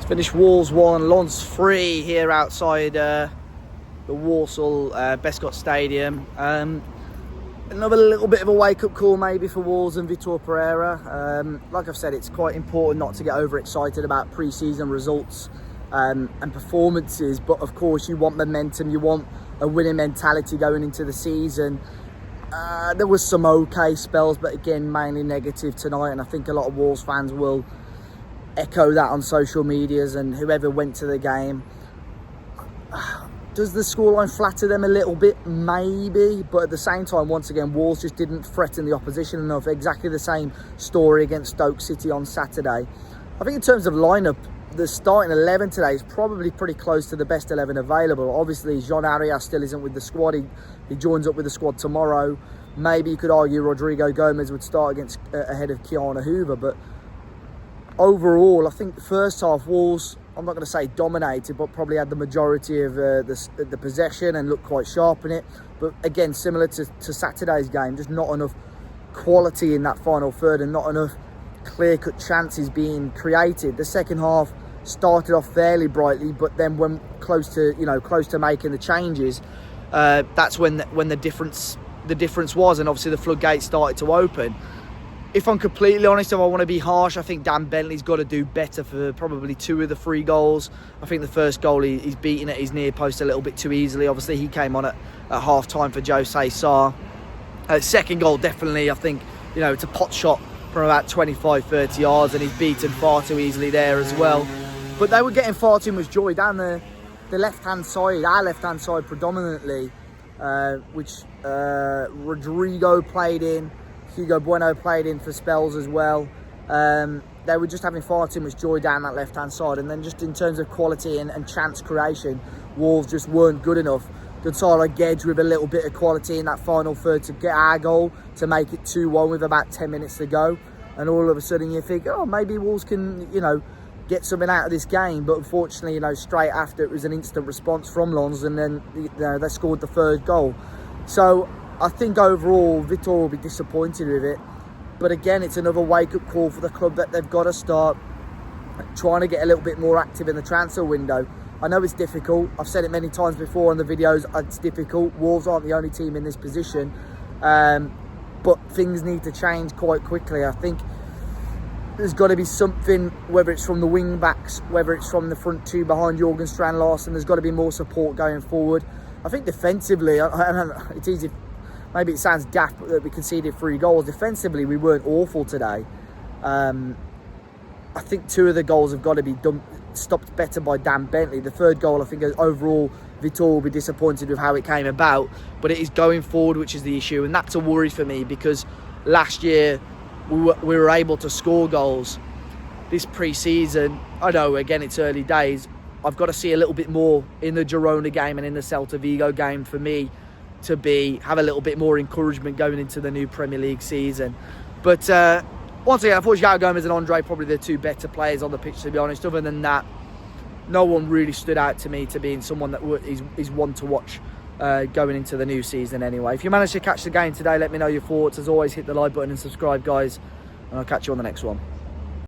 Finished Walls 1, Lons 3 here outside the Walsall Bescott Stadium. Another little bit of a wake-up call maybe for Walls and Vitor Pereira. Like I've said, it's quite important not to get overexcited about pre-season results and performances, but of course you want momentum, you want a winning mentality going into the season. There was some okay spells, but again mainly negative tonight, and I think a lot of Walls fans will echo that on social medias and whoever went to the game. Does the scoreline flatter them a little bit? Maybe, but at the same time, once again, Walls just didn't threaten the opposition enough. Exactly the same story against Stoke City on Saturday. I think in terms of lineup, the starting 11 today is probably pretty close to the best 11 available. Obviously, Jean Arias still isn't with the squad. He joins up with the squad tomorrow. Maybe you could argue Rodrigo Gomez would start ahead of Keanu Hoover, but overall, I think the first half, Walls, I'm not going to say dominated, but probably had the majority of the possession and looked quite sharp in it. But again, similar to Saturday's game, just not enough quality in that final third and not enough clear-cut chances being created. The second half started off fairly brightly, but then when close to making the changes, that's when the difference was, and obviously the floodgates started to open. If I'm completely honest, if I want to be harsh, I think Dan Bentley's got to do better for probably 2 of the 3 goals. I think the first goal he's beaten at his near post a little bit too easily. Obviously, he came on at half time for Jose Sarr. Second goal, definitely, I think, it's a pot shot from about 25-30 yards, and he's beaten far too easily there as well. But they were getting far too much joy down the left-hand side, our left-hand side predominantly, which Rodrigo played in. Hugo Bueno played in for spells as well. They were just having far too much joy down that left-hand side. And then just in terms of quality and chance creation, Wolves just weren't good enough. Gonzalo Guedes with a little bit of quality in that final third to get our goal, to make it 2-1 with about 10 minutes to go. And all of a sudden you think, oh, maybe Wolves can, get something out of this game. But unfortunately, straight after, it was an instant response from Lons, and then they scored the third goal. So I think overall, Vitor will be disappointed with it. But again, it's another wake-up call for the club that they've got to start trying to get a little bit more active in the transfer window. I know it's difficult. I've said it many times before on the videos. It's difficult. Wolves aren't the only team in this position. But things need to change quite quickly. I think there's got to be something, whether it's from the wing-backs, whether it's from the front 2 behind Jorgen Strand Larsen. There's got to be more support going forward. I think defensively, it's easy. Maybe it sounds daft that we conceded 3 goals. Defensively, we weren't awful today. I think 2 of the goals have got to be stopped better by Dan Bentley. The third goal, I think overall, Vitor will be disappointed with how it came about. But it is going forward, which is the issue. And that's a worry for me, because last year we were able to score goals. This pre-season, I know, again, it's early days. I've got to see a little bit more in the Girona game and in the Celta Vigo game for me to have a little bit more encouragement going into the new Premier League season. But once again, I thought João Gomez and Andre probably the 2 better players on the pitch, to be honest. Other than that, no one really stood out to me to being someone that is one to watch going into the new season anyway. If you managed to catch the game today, let me know your thoughts. As always, hit the like button and subscribe, guys, and I'll catch you on the next one.